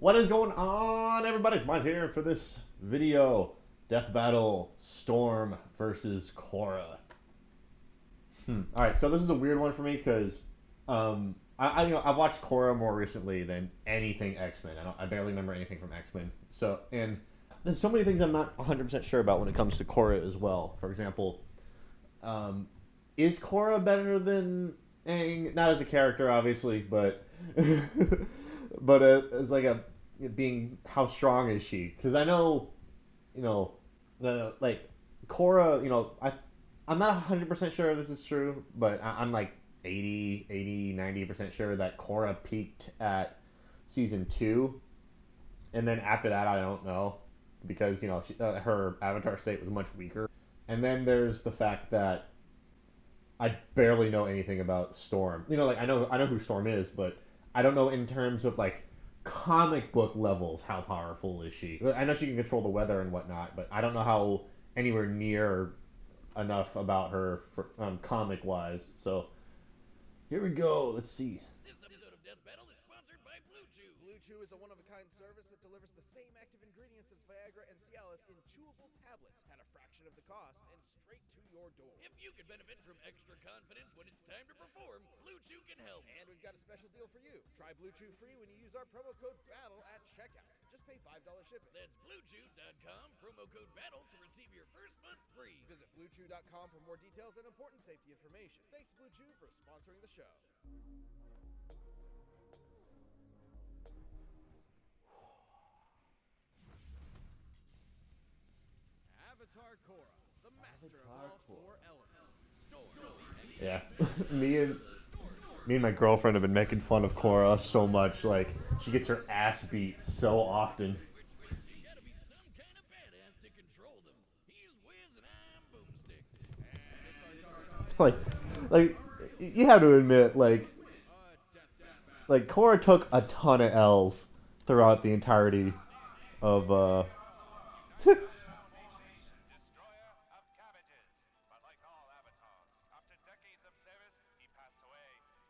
What is going on, everybody? Mike here for this video. Death Battle Storm versus Korra. All right, so this is a weird one for me because I've watched Korra more recently than anything X Men. I barely remember anything from X Men. So and there's so many things I'm not 100% sure about when it comes to Korra as well. For example, um, is Korra better than Aang? Not as a character, obviously, but but as like a being how strong is she? Because I know the like Korra. I'm not 100% sure this is true, but I'm like 90% sure that Korra peaked at season 2, and then after that I don't know because her avatar state was much weaker. And then there's the fact that I barely know anything about Storm. Like I know who Storm is, but I don't know in terms of like comic book levels how powerful is she. I know she can control the weather and whatnot, but I don't know how anywhere near enough about her for, comic wise. So here we go. Let's see. This episode of Death Battle is sponsored by Blue Chew. Blue Chew is a one-of-a-kind service that delivers the same active ingredients as Viagra and Cialis in chewable tablets at a fraction of the cost and straight to your door. If you could benefit from extra confidence when it's time to perform, Blue Chew can help. And we've got a special deal for you. Try Blue Chew free when you use our promo code BATTLE at checkout. Just pay $5 shipping. That's BlueChew.com, promo code BATTLE to receive your first month free. Visit BlueChew.com for more details and important safety information. Thanks, Blue Chew, for sponsoring the show. Avatar Korra, the master of all four elements. Yeah, me and my girlfriend have been making fun of Korra so much. Like she gets her ass beat so often. You gotta be some kind of badass to control them. He's Wiz and I'm Boomstick. Like you have to admit, like Korra took a ton of L's throughout the entirety of Destroyer of cabbages. But like all avatars, after decades of service, he passed away.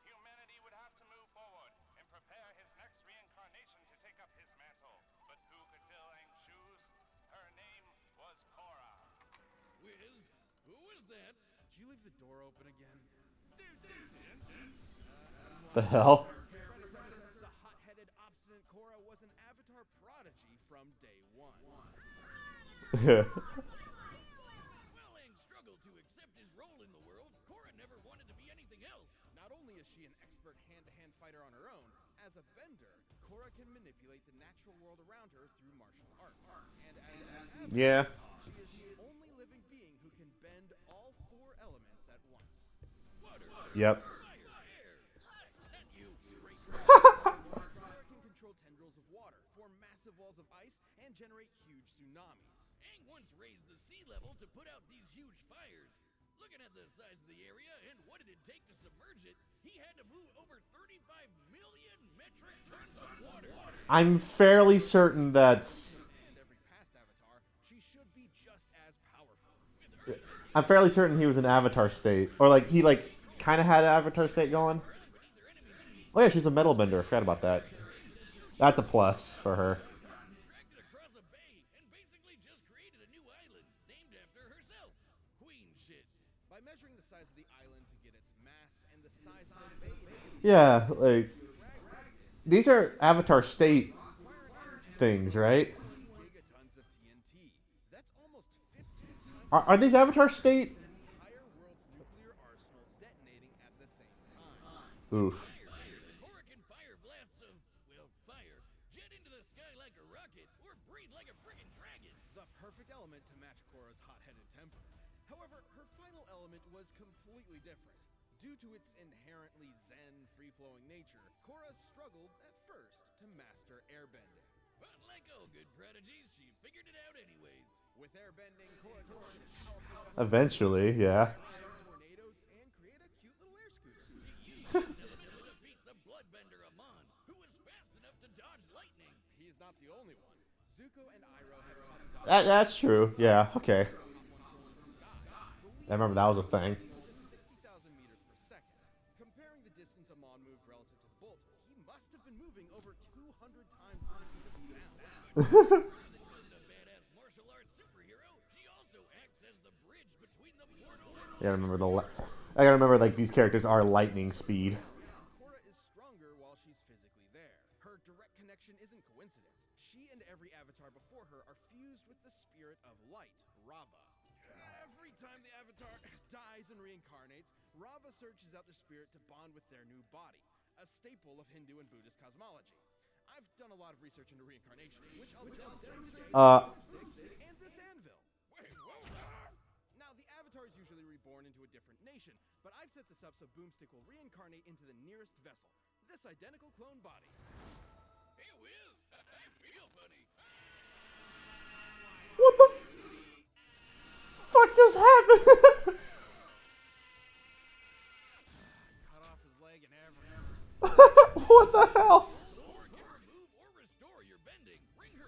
Humanity would have to move forward and prepare his next reincarnation to take up his mantle. But who could fill Aang's shoes? Her name was Korra. Wiz, who was that? Did you leave the door open again? the hell. The hot-headed, obstinate Korra was an Avatar prodigy from day one. While Aang struggled to accept his role in the world, Korra never wanted to be anything else. Not only is she an expert hand-to-hand fighter on her own, as a bender, Korra can manipulate the natural world around her through martial arts. And as an Yeah. she is the only living being who can bend all four elements at once. Water, Yep. fire, air. That you. Korra can control tendrils of water, form massive walls of ice, and generate huge tsunamis. Aang once raised the sea level to put out these huge fires. Looking at the size of the area and what it'd take to submerge it, he had to move over 35 million metric tons of water. I'm fairly certain that's. And every past Avatar, she should be just as powerful. I'm fairly certain he was an Avatar state, or like he kind of had an Avatar state going. Oh yeah, she's a metal bender. I forgot about that. That's a plus for her. Dragged it across a bay and basically just created a new island named after herself. Queen shit. By measuring the size of the island to get its mass and the size of its base, Yeah, like these are Avatar state things, right? gigatons of TNT. That's almost 15 times Are these Avatar state? the entire world's nuclear arsenal detonating at the same time. Oof. Korra can fire blasts of, well, fire, jet into the sky like a rocket, or breathe like a friggin' dragon. The perfect element to match Korra's hot-headed temper. However, her final element was completely different. Due to its inherently zen, free-flowing nature, Korra struggled at first to master airbending. But like all good prodigies, she figured it out anyways. With airbending, Korra could shoot powerful Eventually, yeah. tornadoes and create a cute little air scooter. To defeat the bloodbender Amon, who was fast enough to dodge lightning. He is not the only one. Zuko and Iroh have That's true. Yeah. Okay. I remember that was a thing. 60,000 meters per second. Comparing the distance Amon moved relative to the bolt, he must have been moving over 200 times the speed of Than a badass martial arts superhero, she also acts as the bridge between the portal and Yeah, I remember I gotta remember like these characters are lightning speed. Korra is stronger while she's physically there. Her direct connection isn't coincidence. She and every avatar before her are fused with the spirit of light, Rava. Every time the avatar dies and reincarnates, Rava searches out their spirit to bond with their new body, a staple of Hindu and Buddhist cosmology. I've done a lot of research into reincarnation, which I'll demonstrate and this anvil. Wait, whoa there! Now, the avatar is usually reborn into a different nation, but I've set this up so Boomstick will reincarnate into the nearest vessel, this identical clone body. Hey, Wiz! I feel funny. What the fuck just happened? Cut off his leg and everything. What the hell? Or can remove or restore your bending. Bring her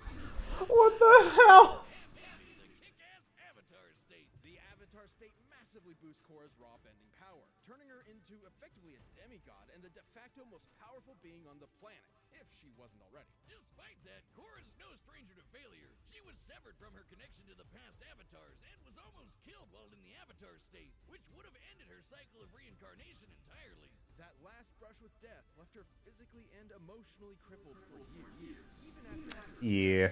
What the hell? into the kick-ass avatar state. The avatar state massively boosts Korra's raw bending power, turning her into effectively a demigod and the de facto most powerful being on the planet, if she wasn't already. Despite that, Korra's no stranger to failure. She was severed from her connection to the past avatars and was almost killed while in the avatar state, which would have ended her cycle of reincarnation entirely. That last brush with death left her physically and emotionally crippled for years. Even after Yeah.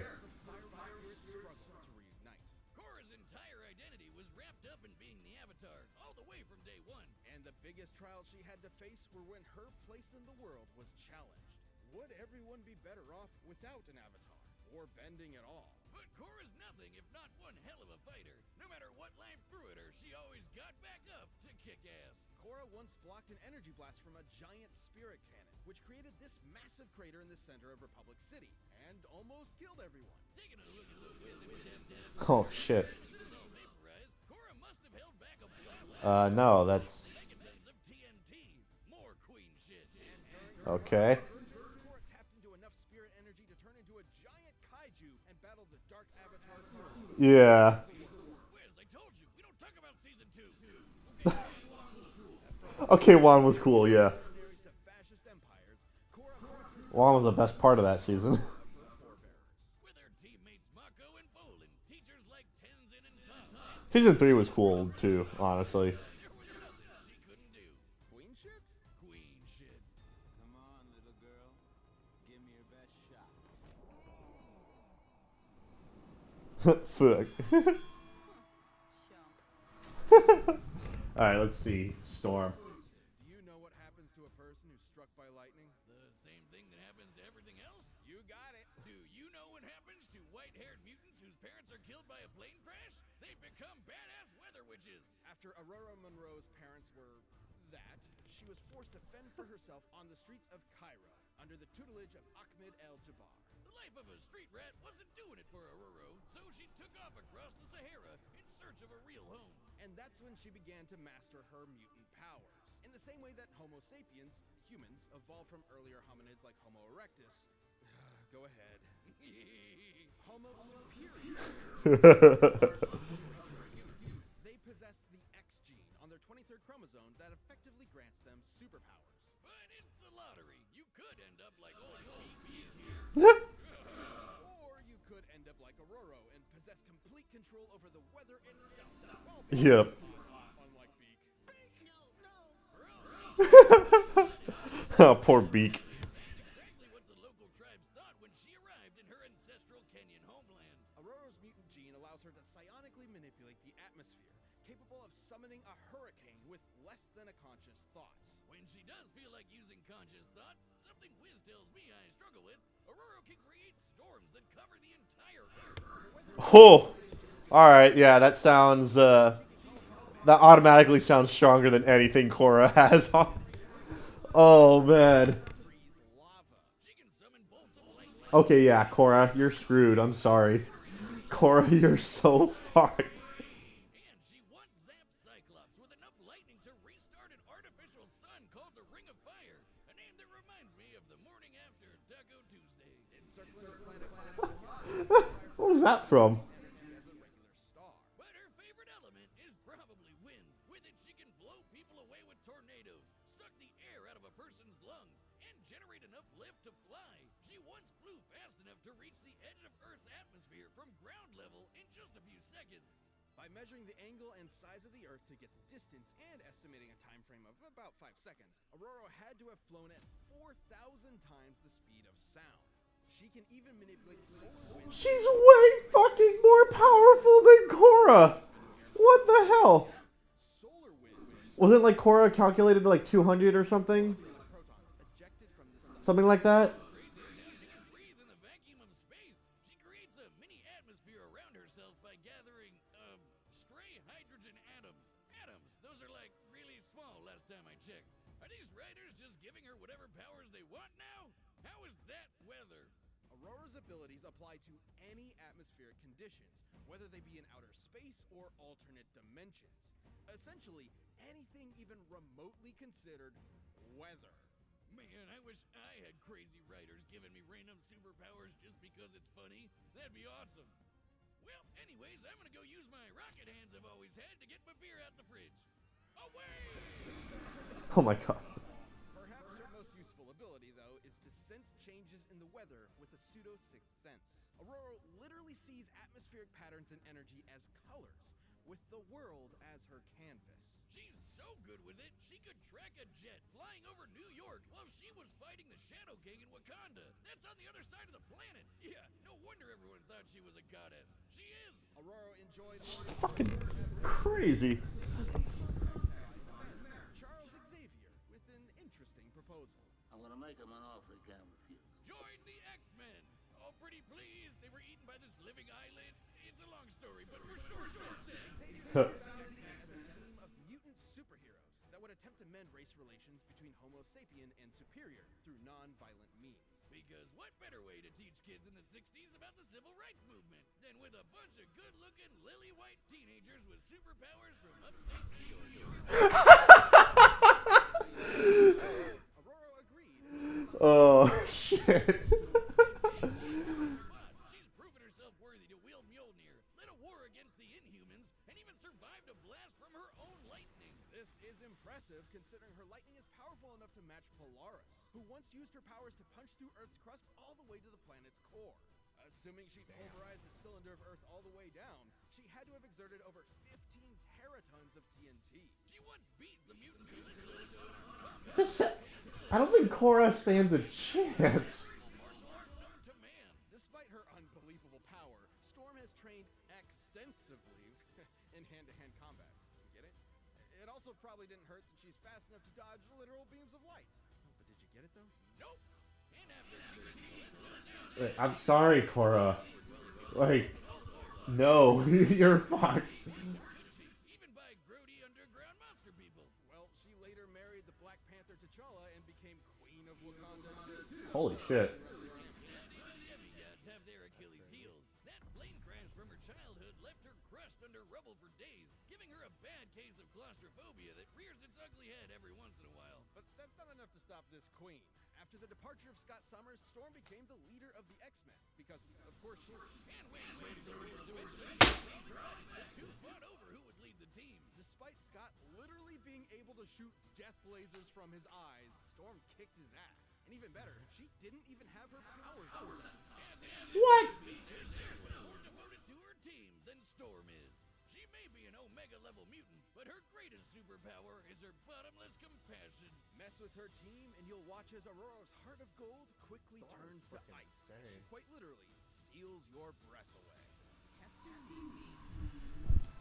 fire spirit struggled to reunite. Korra's entire identity was wrapped up in being the avatar, all the way from day one. And the biggest trials she had to face were when her place in the world was challenged. Would everyone be better off without an avatar, or bending at all? But Korra's nothing if not one hell of a fighter. No matter what life threw at her, she always got back up to kick ass. Korra once blocked an energy blast from a giant spirit cannon, which created this massive crater in the center of Republic City, and almost killed everyone. Taking a look at the wind with them Oh shit. all vaporized, Korra must have held back a blast No, that's megatons of TNT. More queen shit. okay. Korra tapped into enough spirit energy to turn into a giant kaiju and battle the dark avatar. Yeah. Wiz, I told you, we don't talk about season 2. Okay, Juan was cool, yeah. Missionaries to fascist empires, Korra marched Juan was the best part of that season. her forebearers. With her teammates Mako and Bolin, teachers like Tenzin and Tom. Season 3 was cool too, honestly. There was nothing she couldn't do. Queen shit? Queen shit. Come on, little girl. Give me your best shot. Fuck. Chump. Alright, let's see. Storm. Do you know what happens to a person who's struck by lightning? The same thing that happens to everything else? You got it. Do you know what happens to white-haired mutants whose parents are killed by a plane crash? They become badass weather witches. After Aurora Monroe's parents were that, she was forced to fend for herself on the streets of Cairo under the tutelage of Ahmed El-Jabbar. The life of a street rat wasn't doing it for Aurora, so she took off across the Sahara in search of a real home. And that's when she began to master her mutant powers. In the same way that Homo sapiens, humans, evolved from earlier hominids like Homo erectus. Go ahead. Homo superior. They possess the X gene on their 23rd chromosome that effectively grants them superpowers. But it's a lottery. You could end up like old Or you could end up like Aurora and possess complete control over the weather itself. Yep. Unlike Beak. Oh, poor Beak. exactly what the local tribes thought when she arrived in her ancestral Kenyan homeland. Aurora's mutant gene allows her to psionically manipulate the atmosphere, capable of summoning a hurricane with less than a conscious thought. When she does feel like using conscious thoughts, something Wiz tells me I struggle with, Aurora can create storms that cover the entire earth. Oh. Alright, yeah, that sounds, that automatically sounds stronger than anything Korra has on. Oh, man. Freeze lava. She can summon bolts of lightning. Okay, yeah, Korra, you're screwed. I'm sorry. Korra, you're so fucked. And she once zapped Cyclops with enough lightning to restart an artificial sun called the Ring of Fire, a name that reminds me of the morning after Taco Tuesday. What was that from? As a regular star. But her favorite element is probably wind. With it, she can blow people away with tornadoes, suck the air out of a person's lungs, and generate enough lift to fly. She once flew fast enough to reach the edge of Earth's seconds. By measuring the angle and size of the Earth to get the distance and estimating a time frame of about 5 seconds, Aurora had to have flown at 4,000 times the speed of sound. She can even manipulate solar winds. She's way fucking more powerful than Korra. What the hell? Solar winds Wasn't like Korra calculated to like 200 or something? protons ejected from the sun. Something like that? Now she can breathe in the vacuum of space. She creates a mini atmosphere around herself by gathering, stray hydrogen atoms. Atoms, those are like really small last time I checked. Are these writers just giving her whatever powers they want now? How is that weather? Aurora's abilities apply to any atmospheric conditions, whether they be in outer space or alternate dimensions. Essentially, anything even remotely considered weather. Man, I wish I had crazy writers giving me random superpowers just because it's funny. That'd be awesome. Well, anyways, I'm gonna go use my rocket hands I've always had to get my beer out the fridge. Away! Oh my god. Perhaps her most useful ability, though, is to sense changes in the weather with a pseudo-sixth sense. Aurora literally sees atmospheric patterns and energy as colors, with the world as her canvas. She's so good with it, she could track a jet flying over New York while she was fighting the Shadow King in Wakanda. That's on the other side of the planet. Yeah, no wonder everyone thought she was a goddess. She is. Aurora enjoyed Fucking crazy. Charles Xavier with an interesting proposal. I'm gonna make him an offer he can't refuse. Join the X-Men. Oh, pretty please. They were eaten by this living island. It's a long story, but we're short As a team of mutant superheroes that would attempt to mend race relations between Homo sapien and superior through non-violent means. Because what better way to teach kids in the 60s about the civil rights movement than with a bunch of good-looking lily-white teenagers with superpowers from upstate New York? Aurora agreed. Oh shit. She's proven herself worthy to wield Mjolnir, led a war against the Inhumans, and even survived a blast from her own lightning. This is impressive considering her lightning is powerful enough to match Polaris, who once used her powers to punch through Earth's crust all the way to the planet's core. Assuming she pulverized a cylinder of Earth all the way down, she had to have exerted over 15 teratons of TNT. She once beat the mutant Callisto. I don't think Korra stands a chance. Known to man. Despite her unbelievable power, Storm has trained extensively in hand-to-hand combat. You get it? It also probably didn't hurt that she's fast enough to dodge literal beams of light. Oh, but did you get it though? Nope. And after Wait, I'm sorry, Korra. Like, no, you're fucked. even by grody underground monster people. Well, she later married the Black Panther T'Challa and became Queen of Wakanda too. Holy shit. Demigods have their Achilles heels. That plane crash from her childhood left her crushed under rubble for days, giving her a bad case of claustrophobia that rears its ugly head every once in a while. But that's not enough to stop this queen. After the departure of Scott Summers, Storm became the leader of the X-Men because, of course, she. And when the rules eventually the two fought over who would lead the team. Despite Scott literally being able to shoot death lasers from his eyes, Storm kicked his ass. And even better, she didn't even have her powers all the time. What? There's more devoted to her team than Storm is. She may be an Omega-level mutant, but her greatest superpower is her bottomless compassion. Mess with her team, and you'll watch as Aurora's heart of gold quickly turns to ice. She quite literally steals your breath away. Testing.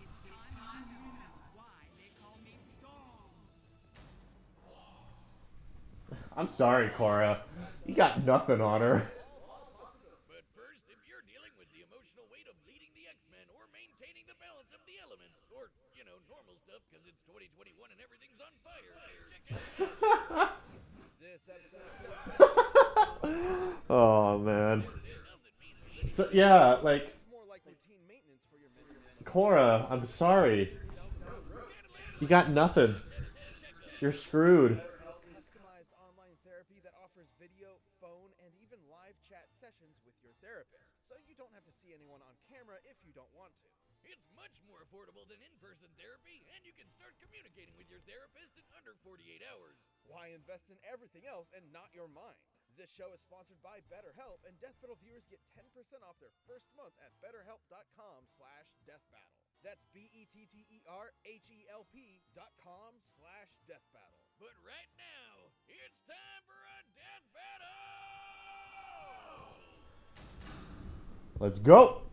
It's time you know why they call me Storm. I'm sorry, Korra. You got nothing on her. But first, if you're dealing with the emotional weight of leading the X-Men or maintaining the balance of the elements, or, normal stuff because it's 2021 and everything's on fire, check out This episode Oh man. doesn't mean So yeah, like is more like routine maintenance for your mental health. Korra, I'm sorry. You got nothing. You're screwed. Customized online therapy that offers video, phone, and even live chat sessions with your therapist, so you don't have to see anyone on camera if you don't want to. It's much more affordable than in-person therapy, and you can start communicating with your therapist in under 48 hours. Why invest in everything else and not your mind? This show is sponsored by BetterHelp, and Death Battle viewers get 10% off their first month at betterhelp.com/deathbattle. That's BETTERHELP.com/deathbattle. But right now, it's time for a death battle! Let's go.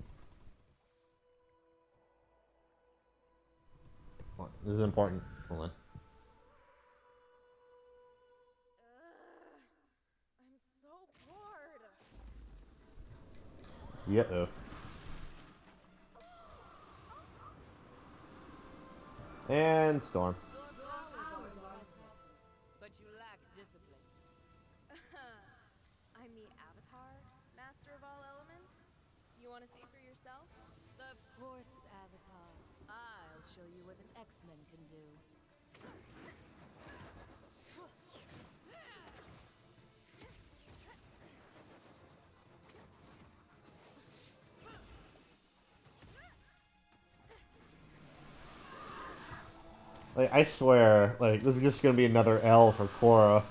Hold on, this is important. Hold on. I'm so bored. Yeah. And storm. Your powers are impressive, but you lack discipline. I'm the Avatar, master of all elements. You want to see for yourself? Of course, Avatar. I'll show you what an X-Men can do. Like, I swear, like, this is just gonna be another L for Korra.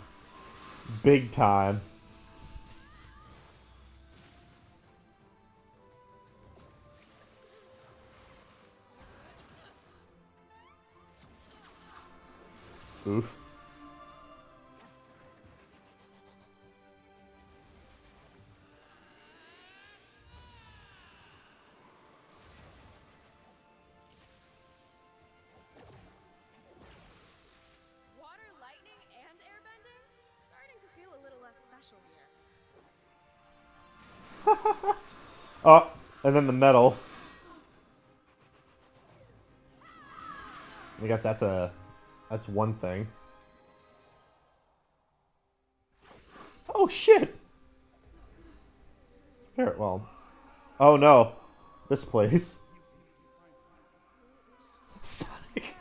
Big time. Oof. Water, lightning, and airbending? Starting to feel a little less special here. Oh, and then the metal. I guess that's one thing. Oh shit! Here, well. Oh no. This place. Sonic.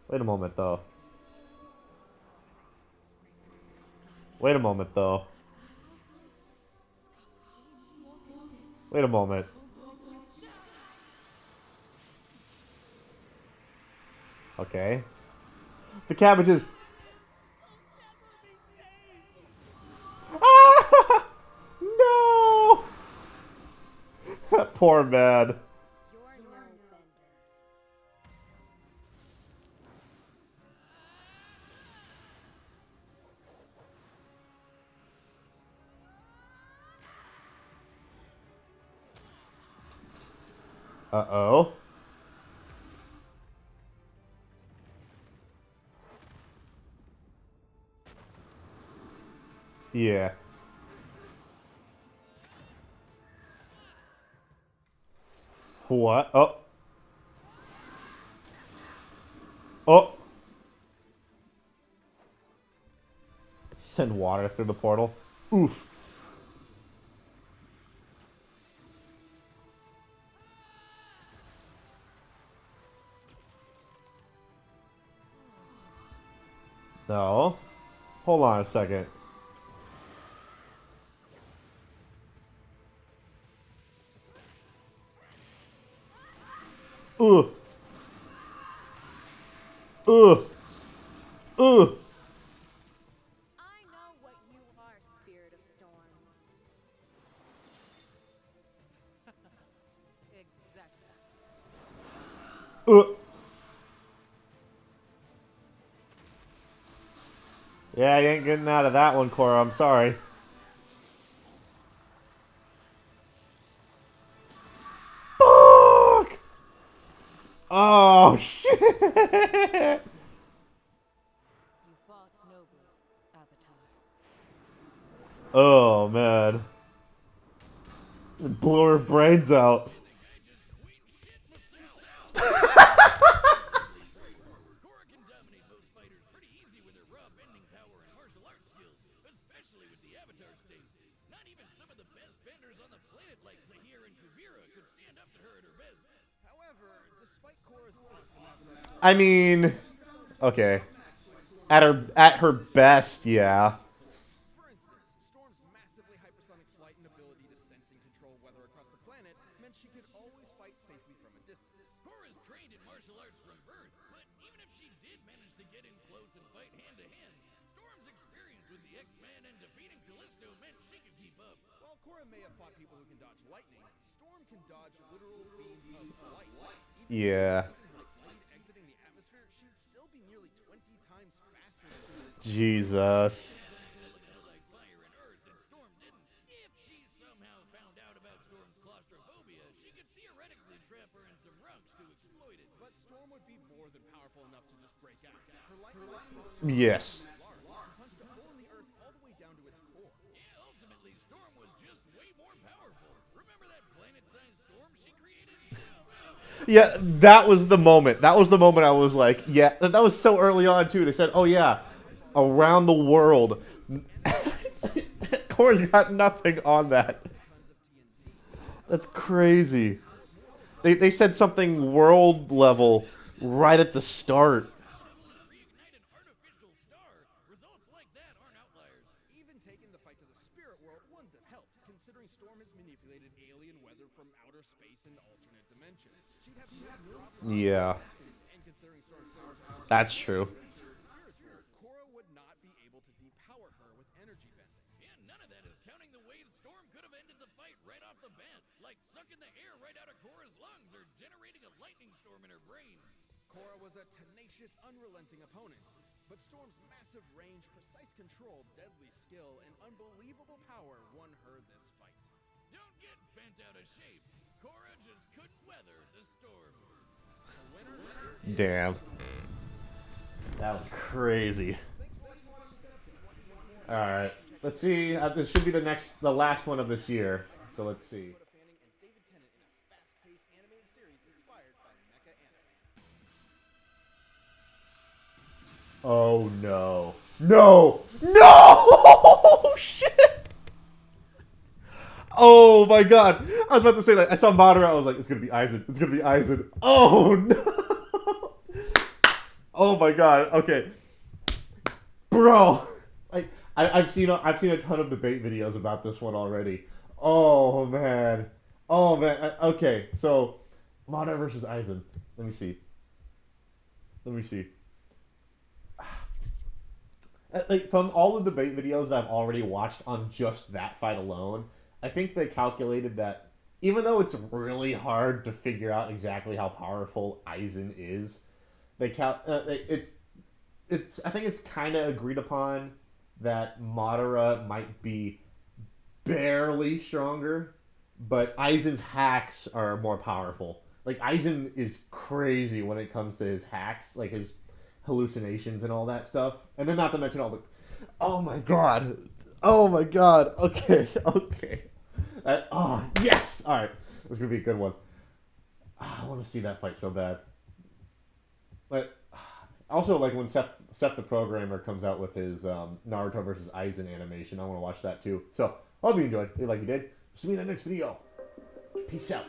Wait a moment though. Wait a moment though. Wait a moment. Okay. The cabbages. Ah! No! That poor man. You're no bender. Uh-oh. Yeah. What? Oh. Oh. Send water through the portal. Oof. No. Hold on a second. Ugh. Ugh. Ugh. I know what you are, Spirit of Storms. Exactly. Ugh. Yeah, you ain't getting out of that one, Korra. I'm sorry. Fuck! Oh, shit! You fought nobly, Avatar. Oh, man. It blew her brains out. I think I just queen shit myself! Korra can dominate most fighters pretty easy with her raw bending power and martial arts skills, especially with the Avatar state. Not even some of the best benders on the planet like Zahir and Kuvira could stand up to her at her best. However, despite Korra's awesomeness, I mean, okay. At her best, yeah. for instance, Storm's massively hypersonic flight and ability to sense and control weather across the planet meant she could always fight safely from a distance. Korra's trained in martial arts from birth, but even if she did manage to get in close and fight hand to hand, Storm's experience with the X-Men and defeating Callisto meant she could keep up. While Korra may have fought people who can dodge lightning, Storm can dodge literal beams of light. Yeah. Exiting the atmosphere, she'd still be nearly 20 times faster than Jesus. like fire and earth that Storm didn't. If she somehow found out about Storm's claustrophobia, she could theoretically trap her in some rocks to exploit it. But Storm would be more than powerful enough to just break out. Her lightning Yes. punched a hole in the earth all the way down to its core. Yeah, ultimately, Storm was just way more powerful. Remember that planet-sized storm she created? Yeah, that was the moment. That was the moment I was like, yeah, that was so early on too. They said, oh yeah, around the world. Korra's got nothing on that. That's crazy. They said something world level right at the start. Reignite an artificial star. Results like that aren't outliers. Even taking the fight to the spirit world wouldn't have helped, considering Storm has manipulated alien weather from outer space and alternate dimensions. She'd have no problem. Yeah, And considering Storm's powers are that's true. spiritual, Korra would not be able to depower her with energy bending. Yeah, none of that is counting the ways Storm could have ended the fight right off the bat, like sucking the air right out of Korra's lungs or generating a lightning storm in her brain. Korra was a tenacious, unrelenting opponent, but Storm's massive range, precise control, deadly skill, and unbelievable power won her this fight. Don't get bent out of shape. Korra just couldn't weather the storm. The winner Damn. That was crazy. All right, let's see. This should be the last one of this year. So let's see. Dakota Fanning and David Tennant in a fast-paced animated series inspired by mecha anime. Oh no! No! No! Shit! Oh my god! I was about to say that. I saw Madara. I was like, it's gonna be Aizen. It's gonna be Aizen. Oh no! Oh my god. Okay, bro. Like I've seen a ton of debate videos about this one already. Oh man. Oh man. Okay, so Madara versus Aizen. Let me see. Let me see. Like from all the debate videos that I've already watched on just that fight alone, I think they calculated that even though it's really hard to figure out exactly how powerful Aizen is, it's I think it's kind of agreed upon that Madara might be barely stronger, but Aizen's hacks are more powerful. Like Aizen is crazy when it comes to his hacks, like his hallucinations and all that stuff. And then not to mention all the oh my god. Oh my god. Okay, okay. Oh yes! Alright. This is gonna be a good one. I want to see that fight so bad. But also like when Seth the Programmer comes out with his Naruto versus Aizen animation, I want to watch that too. So, hope you enjoyed. If you like you did, see me in the next video. Peace out.